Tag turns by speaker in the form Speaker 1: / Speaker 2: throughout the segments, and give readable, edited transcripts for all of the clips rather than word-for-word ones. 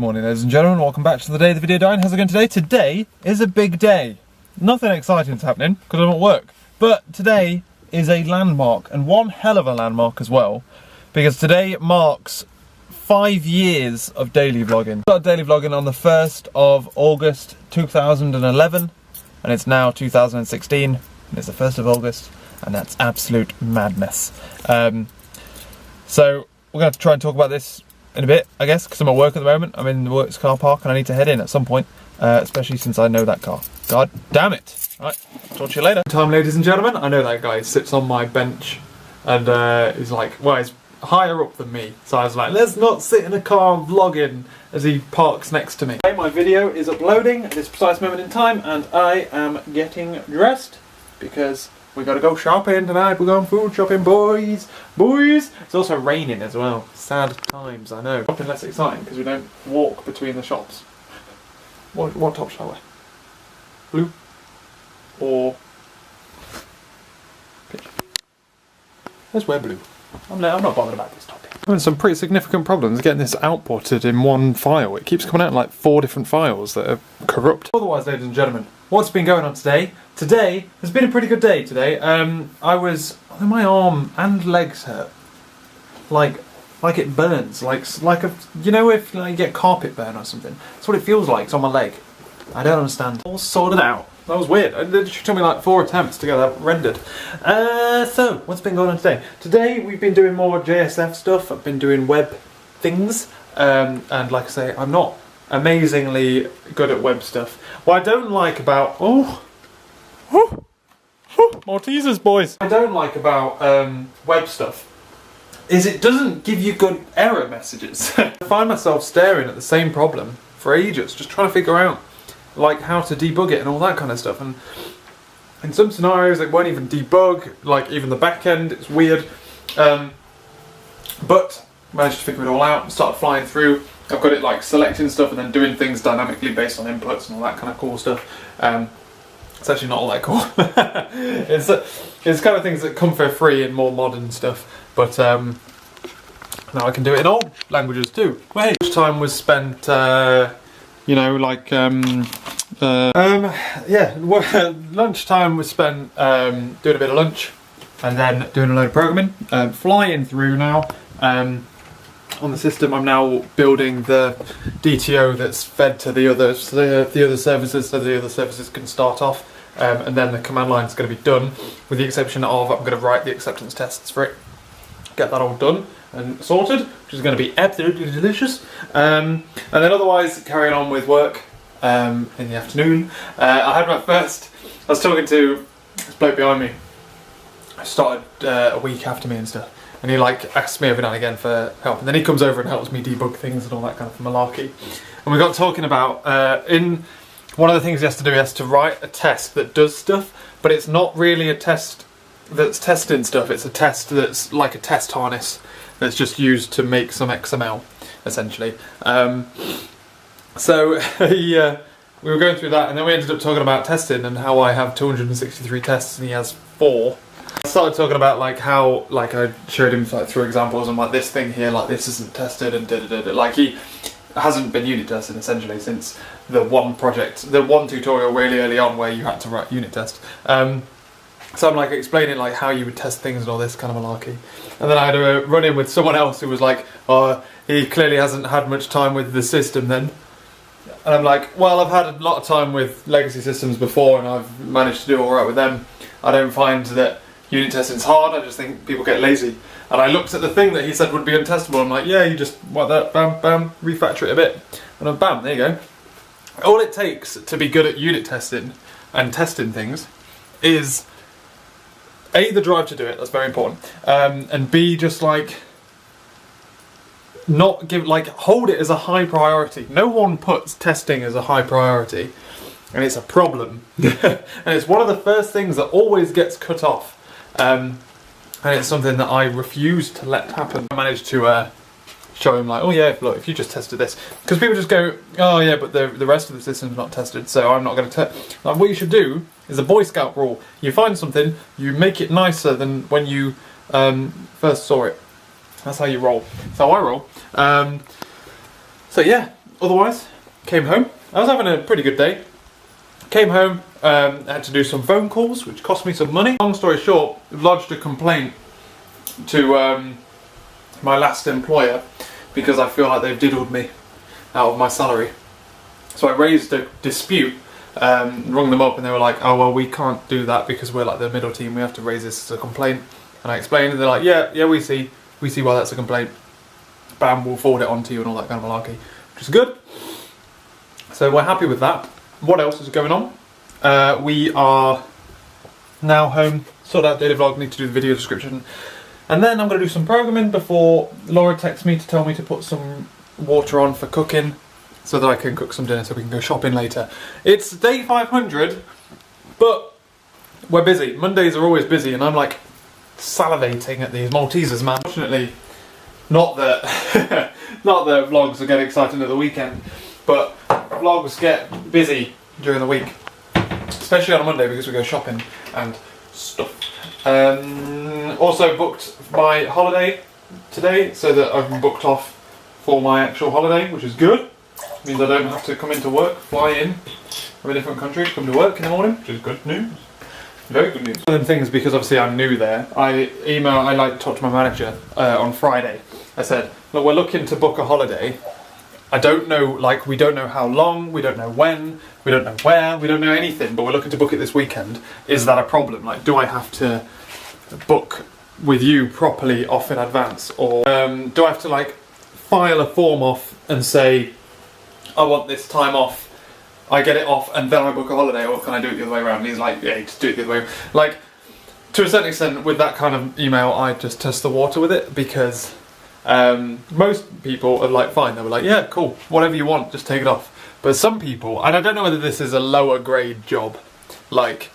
Speaker 1: Morning ladies and gentlemen, welcome back to the day of the video dying. How's it going today? Today is a big day. Nothing exciting is happening because I'm at work. But today is a landmark, and one hell of a landmark as well, because today marks 5 years of daily vlogging. I started daily vlogging on the 1st of August 2011, and it's now 2016, and it's the 1st of August, and that's absolute madness. So we're going to try and talk about this in a bit, I guess, because I'm at work at the moment. I'm in the works car park and I need to head in at some point, especially since I know that car. God damn it. Right, talk to you later. Time, ladies and gentlemen. I know that guy sits on my bench and he's like, well, he's higher up than me. So I was like, let's not sit in a car vlogging as he parks next to me. Okay, my video is uploading at this precise moment in time and I am getting dressed because we gotta go shopping tonight. We're going food shopping, boys. Boys! It's also raining as well. Sad times, I know. Something less exciting because we don't walk between the shops. What top shall I wear? Blue? Or pitch? Let's wear blue. I'm not bothered about this topic. I'm having some pretty significant problems getting this outputted in one file. It keeps coming out in like 4 different files that are corrupt. Otherwise, ladies and gentlemen, what's been going on today? Today has been a pretty good day today. My arm and legs hurt. Like it burns. You know if you get carpet burn or something? That's what it feels like. It's on my leg. I don't understand. All sorted out. That was weird. It took me like 4 attempts to get that rendered. So, what's been going on today? Today we've been doing more JSF stuff. I've been doing web things. And like I say, I'm not amazingly good at web stuff. What I don't like about... more teasers, boys. What I don't like about web stuff is it doesn't give you good error messages. I find myself staring at the same problem for ages, just trying to figure out like how to debug it and all that kind of stuff. And in some scenarios it won't even debug, like even the back end, it's weird. But managed to figure it all out, started flying through. I've got it like selecting stuff and then doing things dynamically based on inputs and all that kind of cool stuff. It's actually not all that cool. It's kind of things that come for free in more modern stuff, but now I can do it in old languages too. Wait, time was spent, lunchtime was spent doing a bit of lunch and then doing a load of programming. Flying through now. On the system, I'm now building the DTO that's fed to the other services, so the other services can start off, and then the command line is going to be done, with the exception of I'm going to write the acceptance tests for it, get that all done and sorted, which is going to be absolutely delicious, and then otherwise carrying on with work in the afternoon. I was talking to this bloke behind me, I started a week after me and stuff. And he like asks me every now and again for help, and then he comes over and helps me debug things and all that kind of malarkey. And we got talking about in one of the things he has to do, he has to write a test that does stuff, but it's not really a test that's testing stuff. It's a test that's like a test harness that's just used to make some XML, essentially. So we were going through that, and then we ended up talking about testing and how I have 263 tests and he has 4. I started talking about like how I showed him like through examples and like this thing here, like this isn't tested and da-da-da-da. Like he hasn't been unit tested essentially since the one tutorial really early on where you had to write unit test. So I'm like explaining like how you would test things and all this kind of malarkey. And then I had a run in with someone else who was like, oh, he clearly hasn't had much time with the system then. And I'm like, well, I've had a lot of time with legacy systems before and I've managed to do alright with them. I don't find that unit testing's hard, I just think people get lazy. And I looked at the thing that he said would be untestable, I'm like, yeah, you just want that, bam, bam, refactor it a bit. And then bam, there you go. All it takes to be good at unit testing and testing things is A, the drive to do it, that's very important, and B, just like, hold it as a high priority. No one puts testing as a high priority, and it's a problem. And it's one of the first things that always gets cut off. And it's something that I refuse to let happen. I managed to show him like, oh yeah, look, if you just tested this. Because people just go, oh yeah, but the rest of the system's not tested, so I'm not going to test. Like, what you should do is a Boy Scout rule. You find something, you make it nicer than when you first saw it. That's how you roll. That's how I roll. So yeah, otherwise, came home. I was having a pretty good day. Came home, had to do some phone calls, which cost me some money. Long story short, lodged a complaint to my last employer because I feel like they've diddled me out of my salary. So I raised a dispute, rung them up, and they were like, oh well, we can't do that because we're like the middle team, we have to raise this as a complaint. And I explained, and they're like, yeah, we see why that's a complaint. Bam, we'll forward it on to you and all that kind of malarkey, which is good. So we're happy with that. What else is going on? We are now home, sort out daily vlog, need to do the video description. And then I'm going to do some programming before Laura texts me to tell me to put some water on for cooking so that I can cook some dinner so we can go shopping later. It's day 500, but we're busy. Mondays are always busy and I'm like salivating at these Maltesers, man. Fortunately, not that not that vlogs are getting exciting at the weekend, but vlogs get busy during the week, especially on a Monday because we go shopping and stuff. Also booked my holiday today so that I've booked off for my actual holiday, which is good. Means I don't have to come into work, fly in from a different country to come to work in the morning, which is good news. Very good news. One of the things, because obviously I'm new there, I talked to my manager on Friday. I said, look, we're looking to book a holiday. I don't know, like, we don't know how long, we don't know when, we don't know where, we don't know anything, but we're looking to book it this weekend. Is that a problem? Like, do I have to book with you properly off in advance? Or do I have to, like, file a form off and say, I want this time off, I get it off, and then I book a holiday, or can I do it the other way around? And he's like, yeah, just do it the other way around. Like, to a certain extent, with that kind of email, I just test the water with it, because most people are like, fine, they were like, yeah, cool, whatever you want, just take it off. But some people, and I don't know whether this is a lower grade job, like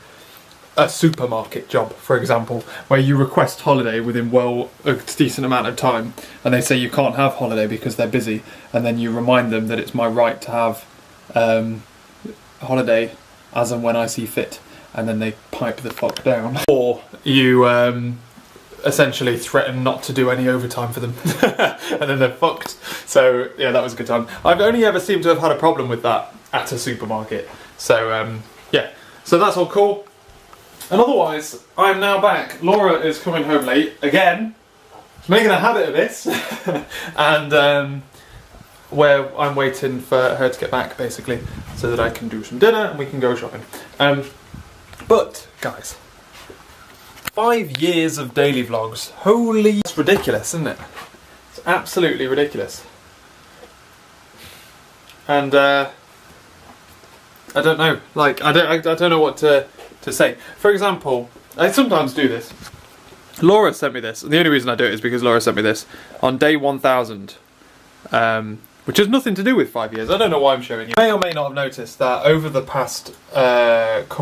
Speaker 1: a supermarket job, for example, where you request holiday within a decent amount of time, and they say you can't have holiday because they're busy, and then you remind them that it's my right to have holiday as and when I see fit, and then they pipe the fuck down. Or you essentially threaten not to do any overtime for them and then they're fucked. So yeah, that was a good time. I've only ever seemed to have had a problem with that at a supermarket. So yeah, so that's all cool. And otherwise, I'm now back. Laura is coming home late again. She's making a habit of this. And where I'm waiting for her to get back, basically, so that I can do some dinner and we can go shopping. But guys, 5 years of daily vlogs. Holy, it's ridiculous, isn't it? It's absolutely ridiculous. And I don't know, like I don't know what to say. For example, I sometimes do this. Laura sent me this. The only reason I do it is because Laura sent me this on day 1000. Which has nothing to do with 5 years. I don't know why I'm showing you. You may or may not have noticed that over the past half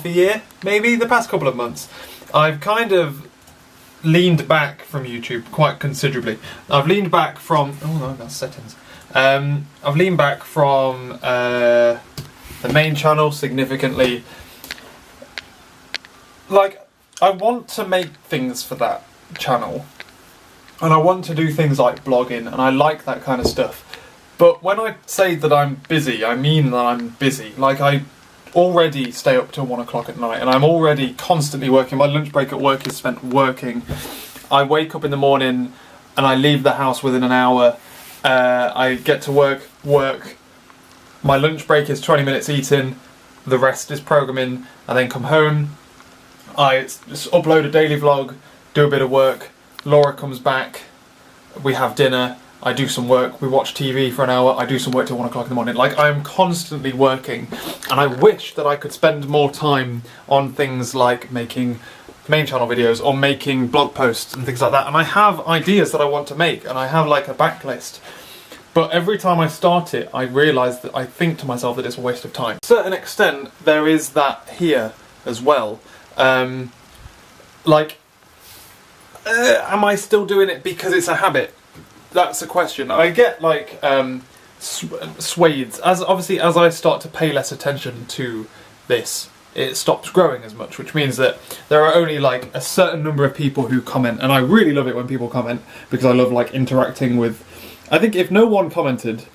Speaker 1: a year, maybe, the past couple of months, I've kind of leaned back from YouTube quite considerably. I've leaned back from... oh no, that's settings. I've leaned back from the main channel significantly. Like, I want to make things for that channel. And I want to do things like blogging, and I like that kind of stuff. But when I say that I'm busy, I mean that I'm busy. Like, I already stay up till 1 o'clock at night, and I'm already constantly working. My lunch break at work is spent working. I wake up in the morning, and I leave the house within an hour. I get to work. My lunch break is 20 minutes eating. The rest is programming. I then come home. I just upload a daily vlog, do a bit of work. Laura comes back, we have dinner, I do some work, we watch TV for an hour, I do some work till 1 o'clock in the morning. Like, I'm constantly working, and I wish that I could spend more time on things like making main channel videos or making blog posts and things like that. And I have ideas that I want to make, and I have like a backlist. But every time I start it, I realise that I think to myself that it's a waste of time. To a certain extent, there is that here as well. Am I still doing it because it's a habit? That's a question. I get like swathes. As I start to pay less attention to this, it stops growing as much, which means that there are only like a certain number of people who comment, and I really love it when people comment because I love like interacting with I think if no one commented,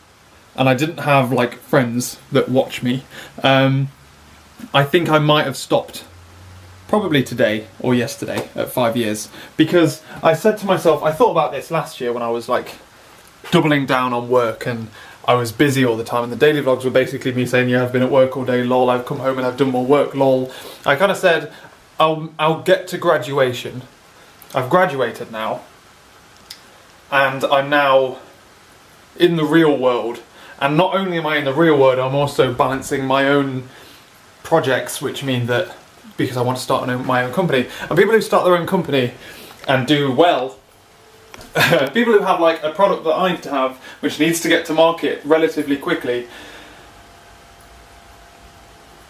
Speaker 1: and I didn't have like friends that watch me, I think I might have stopped. Probably today or yesterday at 5 years, because I said to myself, I thought about this last year when I was like doubling down on work and I was busy all the time, and the daily vlogs were basically me saying, yeah, I've been at work all day, lol, I've come home and I've done more work, lol. I kind of said, I'll get to graduation. I've graduated now, and I'm now in the real world, and not only am I in the real world, I'm also balancing my own projects, which mean that because I want to start my own company. And people who start their own company and do well, people who have like a product that I have, which needs to get to market relatively quickly,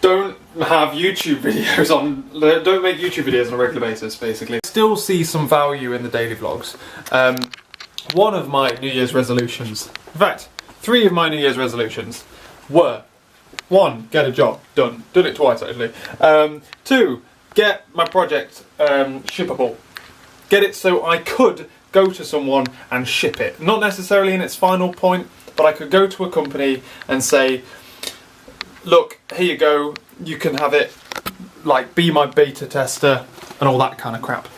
Speaker 1: don't have YouTube videos on, don't make YouTube videos on a regular basis, basically. Still see some value in the daily vlogs. One of my New Year's resolutions, in fact, 3 of my New Year's resolutions were: 1, get a job, done. Done it twice actually. 2, get my project shippable. Get it so I could go to someone and ship it. Not necessarily in its final point, but I could go to a company and say, look, here you go, you can have it, like, be my beta tester and all that kind of crap.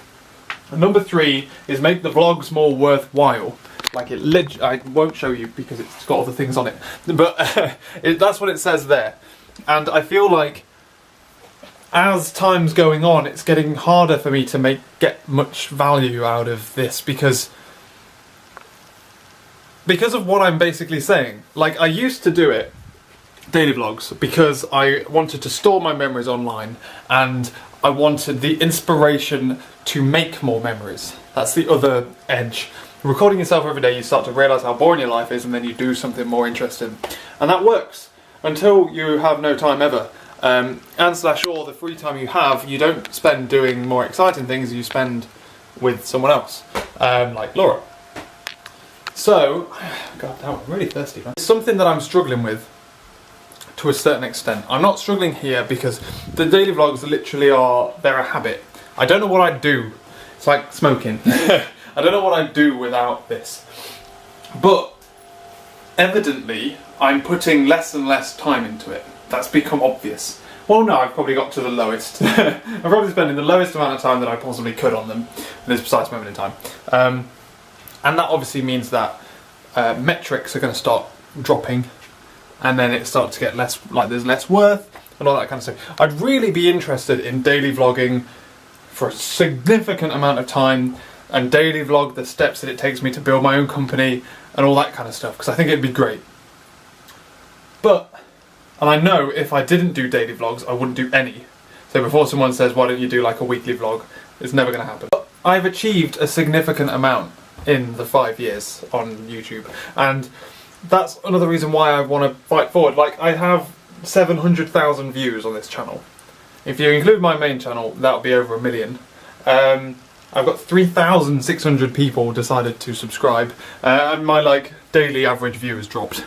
Speaker 1: And number 3 is make the vlogs more worthwhile. Like I won't show you because it's got all the things on it, but that's what it says there. And I feel like as time's going on, it's getting harder for me to get much value out of this because of what I'm basically saying. Like, I used to do it, daily vlogs, because I wanted to store my memories online and I wanted the inspiration to make more memories. That's the other edge. Recording yourself every day, you start to realise how boring your life is, and then you do something more interesting. And that works until you have no time ever. And slash all the free time you have, you don't spend doing more exciting things, you spend with someone else, like Laura. So, god damn, I'm really thirsty, man. It's something that I'm struggling with to a certain extent. I'm not struggling here because the daily vlogs literally they're a habit. I don't know what I'd do. It's like smoking. I don't know what I'd do without this. But evidently, I'm putting less and less time into it. That's become obvious. Well, no, I've probably got to the lowest. I'm probably spending the lowest amount of time that I possibly could on them at this precise moment in time. And that obviously means that metrics are going to start dropping, and then it starts to get less, like there's less worth and all that kind of stuff. I'd really be interested in daily vlogging for a significant amount of time, and daily vlog the steps that it takes me to build my own company and all that kind of stuff, because I think it'd be great. But, and I know if I didn't do daily vlogs, I wouldn't do any. So before someone says, why don't you do like a weekly vlog, it's never going to happen. But I've achieved a significant amount in the 5 years on YouTube, and that's another reason why I want to fight forward. Like, I have 700,000 views on this channel. If you include my main channel, that'll be over 1 million. I've got 3,600 people decided to subscribe, and my like daily average view has dropped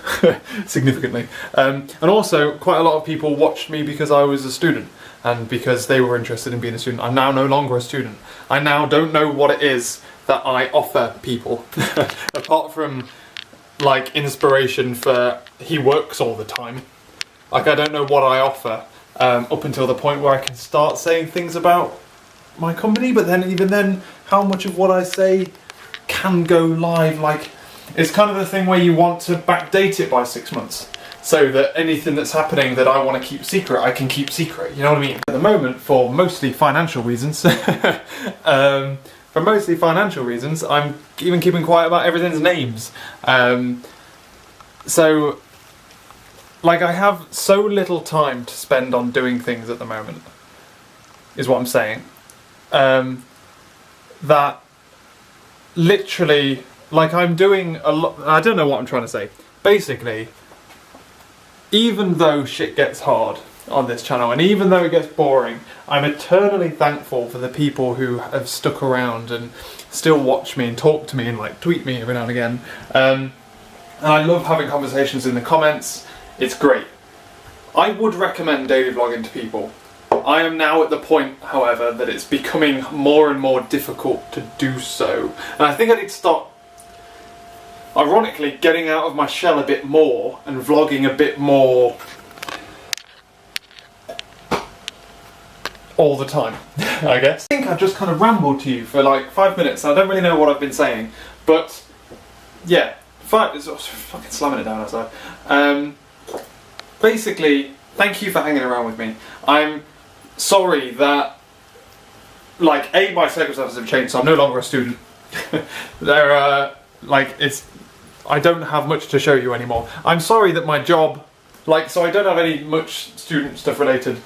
Speaker 1: significantly. And also, quite a lot of people watched me because I was a student, and because they were interested in being a student. I'm now no longer a student. I now don't know what it is that I offer people, apart from like inspiration for he works all the time. Like, I don't know what I offer up until the point where I can start saying things about my company, but then even then, how much of what I say can go live? Like, it's kind of the thing where you want to backdate it by 6 months, so that anything that's happening that I want to keep secret, I can keep secret, you know what I mean? At the moment, for mostly financial reasons, I'm even keeping quiet about everything's names. So, like, I have so little time to spend on doing things at the moment, is what I'm saying. That literally, like, I'm doing a lot. I don't know what I'm trying to say. Basically, even though shit gets hard on this channel, and even though it gets boring, I'm eternally thankful for the people who have stuck around and still watch me and talk to me and like tweet me every now and again. And I love having conversations in the comments. It's great. I would recommend daily vlogging to people. I am now at the point, however, that it's becoming more and more difficult to do so. And I think I need to start ironically, getting out of my shell a bit more and vlogging a bit more all the time, I guess. I think I've just kind of rambled to you for like 5 minutes. I don't really know what I've been saying, but yeah, it's fucking slamming it down outside. Basically, thank you for hanging around with me. I'm sorry that, like, my circumstances have changed, so I'm no longer a student. I don't have much to show you anymore. I'm sorry that my job, so I don't have any much student stuff related.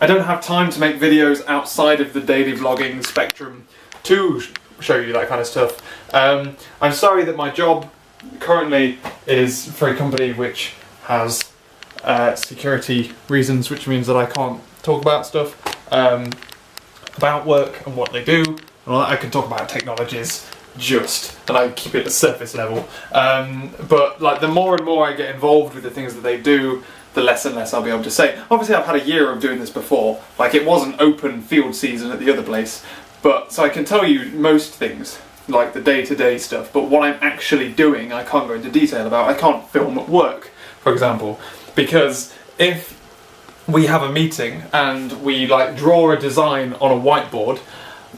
Speaker 1: I don't have time to make videos outside of the daily vlogging spectrum to show you that kind of stuff. I'm sorry that my job currently is for a company which has security reasons, which means that I can't talk about stuff about work and what they do. Well, I can talk about technologies and I keep it at surface level. But like, the more and more I get involved with the things that they do, the less and less I'll be able to say. Obviously, I've had a year of doing this before. Like, it wasn't open field season at the other place, but so I can tell you most things, like the day-to-day stuff. But what I'm actually doing, I can't go into detail about. I can't film at work, for example, because if we have a meeting and we like draw a design on a whiteboard,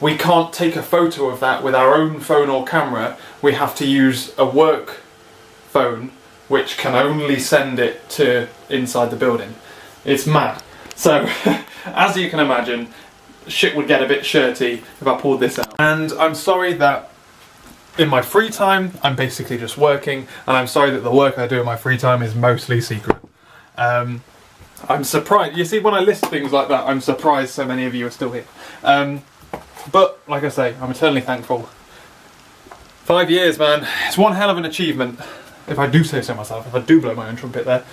Speaker 1: we can't take a photo of that with our own phone or camera. We have to use a work phone, which can only send it to inside the building. It's mad. So, as you can imagine, shit would get a bit shirty if I pulled this out. And I'm sorry that in my free time, I'm basically just working, and I'm sorry that the work I do in my free time is mostly secret. I'm surprised. You see, when I list things like that, I'm surprised so many of you are still here. But, like I say, I'm eternally thankful. 5 years, man. It's one hell of an achievement. If I do say so myself, if I do blow my own trumpet there.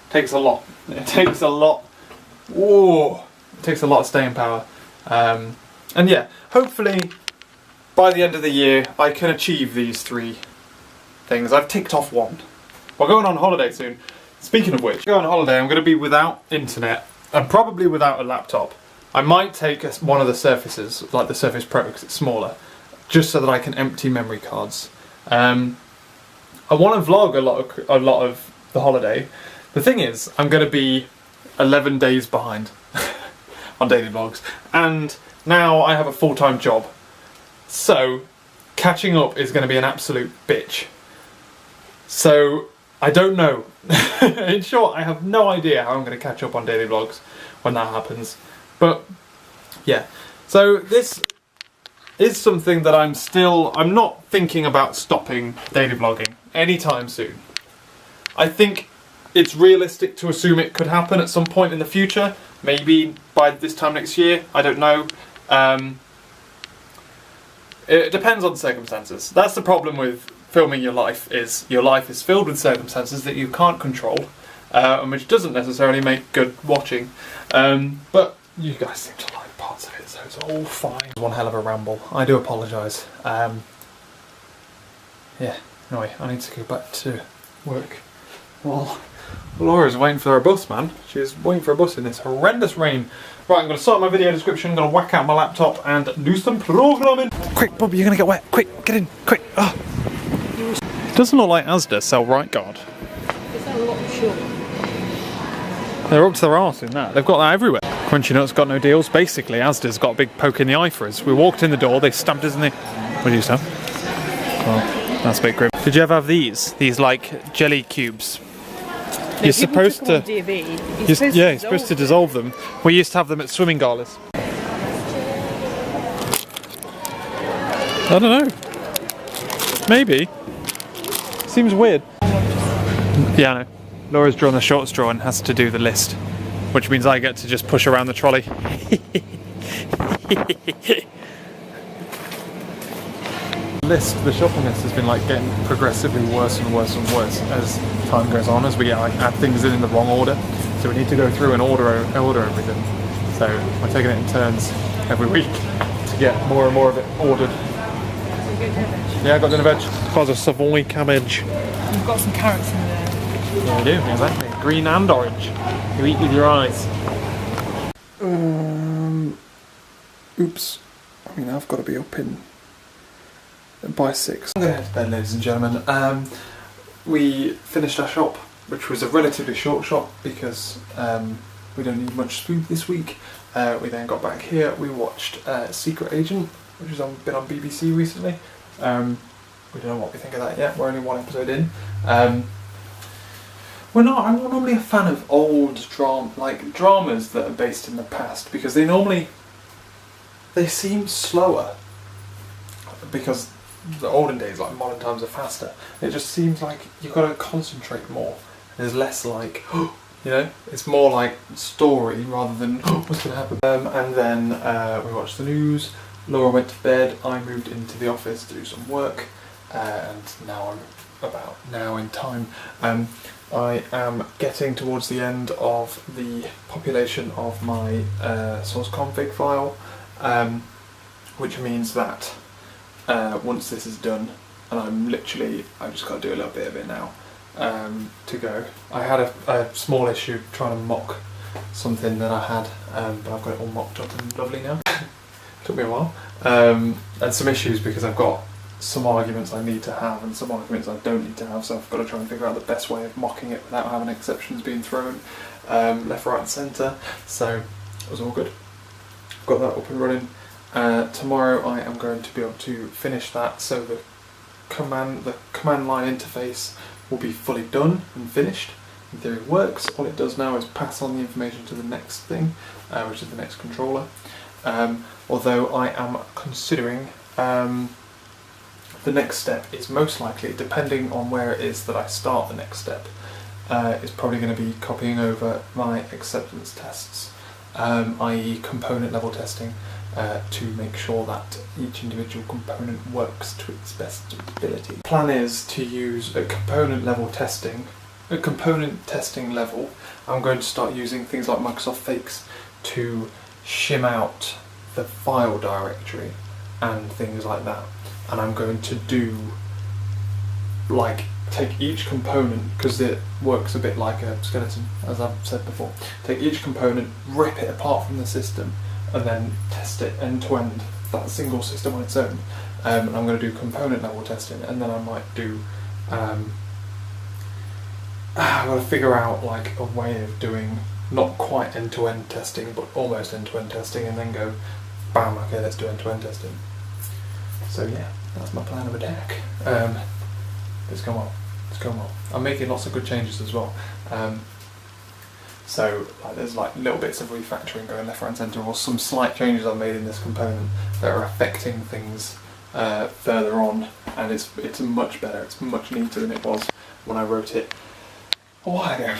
Speaker 1: Takes a lot. It takes a lot. Whoa! It takes a lot of staying power. And yeah, hopefully by the end of the year I can achieve these 3 things. I've ticked off 1. We're going on holiday soon. Speaking of which, going on holiday, I'm going to be without internet and probably without a laptop. I might take one of the Surfaces, like the Surface Pro, because it's smaller, just so that I can empty memory cards. I want to vlog a lot of the holiday. The thing is, I'm going to be 11 days behind on daily vlogs, and now I have a full-time job, so catching up is going to be an absolute bitch. So I don't know. In short, I have no idea how I'm going to catch up on daily vlogs when that happens. But yeah, so this is something that I'm not thinking about stopping daily vlogging anytime soon. I think it's realistic to assume it could happen at some point in the future, maybe by this time next year, I don't know. It depends on the circumstances. That's the problem with filming your life is filled with circumstances that you can't control, and which doesn't necessarily make good watching. But you guys seem to like parts of it, so it's all fine. One hell of a ramble. I do apologise. Yeah, anyway, I need to go back to work. Well, Laura's waiting for her bus, man. She's waiting for a bus in this horrendous rain. Right, I'm going to start my video description, I'm going to whack out my laptop and do some programming. Quick, Bob, you're going to get wet. Quick, get in, quick. Oh. It doesn't look like Asda sell Right Guard.
Speaker 2: Is that a lot of short?
Speaker 1: They're up to their arse in that. They've got that everywhere. Crunchy Nut's got no deals. Basically, Asda's got a big poke in the eye for us. We walked in the door, they stamped us in the... What did you say? Well, that's a bit grim. Did you ever have these? These, like, jelly cubes?
Speaker 2: No,
Speaker 1: you're supposed to...
Speaker 2: you're
Speaker 1: supposed to dissolve them. We used to have them at swimming galas. I don't know. Maybe. Seems weird. Yeah, I know. Laura's drawn the short straw and has to do the list, which means I get to just push around the trolley. The shopping list has been like getting progressively worse and worse and worse as time goes on, as we add things in the wrong order. So we need to go through and order everything. So we're taking it in turns every week to get more and more of it ordered. Yeah, I got dinner veg. Cause of Savoy cabbage.
Speaker 2: You've got some carrots in there.
Speaker 1: Yeah, we do, exactly. Green and orange. You eat with your eyes. Oops. I mean, I've got to be up in by 6. I'm going to head to bed, ladies and gentlemen. We finished our shop, which was a relatively short shop because we don't need much food this week. We then got back here, we watched Secret Agent, which has been on BBC recently. We don't know what we think of that yet, we're only one episode in. I'm not normally a fan of old dramas that are based in the past, because they seem slower, because the olden days, like modern times, are faster. It just seems like you've got to concentrate more. There's less like, you know, it's more like story rather than what's going to happen. And then we watched the news, Laura went to bed, I moved into the office to do some work, and now I'm about now in time. I am getting towards the end of the population of my source config file, which means that once this is done, and I just got to do a little bit of it now to go. I had a small issue trying to mock something that I had, but I've got it all mocked up and lovely now. Took me a while. And some issues because I've got some arguments I need to have and some arguments I don't need to have, so I've got to try and figure out the best way of mocking it without having exceptions being thrown left, right and centre. So it was all good. Got that up and running. Tomorrow I am going to be able to finish that, so the command line interface will be fully done and finished. In theory it works. All it does now is pass on the information to the next thing, which is the next controller. Although I am considering the next step is most likely, depending on where it is that I start the next step, is probably going to be copying over my acceptance tests, i.e. component level testing, to make sure that each individual component works to its best ability. The plan is to use a component testing level. I'm going to start using things like Microsoft Fakes to shim out the file directory and things like that. And I'm going to take each component, because it works a bit like a skeleton, as I've said before. Take each component, rip it apart from the system, and then test it end to end, that single system on its own. And I'm going to do component level testing, and then I might do I've got to figure out like a way of doing not quite end to end testing, but almost end to end testing, and then go bam, okay, let's do end to end testing. So yeah, that's my plan of attack. It's going well. It's going well. I'm making lots of good changes as well. So there's like little bits of refactoring going left, right and centre, or some slight changes I've made in this component that are affecting things further on, and it's much better, it's much neater than it was when I wrote it a while ago.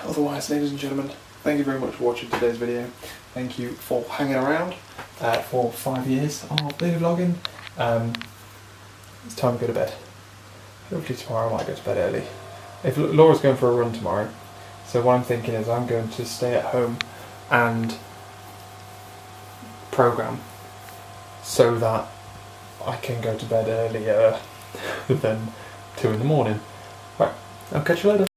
Speaker 1: Otherwise, ladies and gentlemen, thank you very much for watching today's video. Thank you for hanging around for 5 years of video vlogging. It's time to go to bed. Hopefully tomorrow I might go to bed early. If Laura's going for a run tomorrow, so what I'm thinking is I'm going to stay at home and program so that I can go to bed earlier than 2 in the morning. Right, I'll catch you later.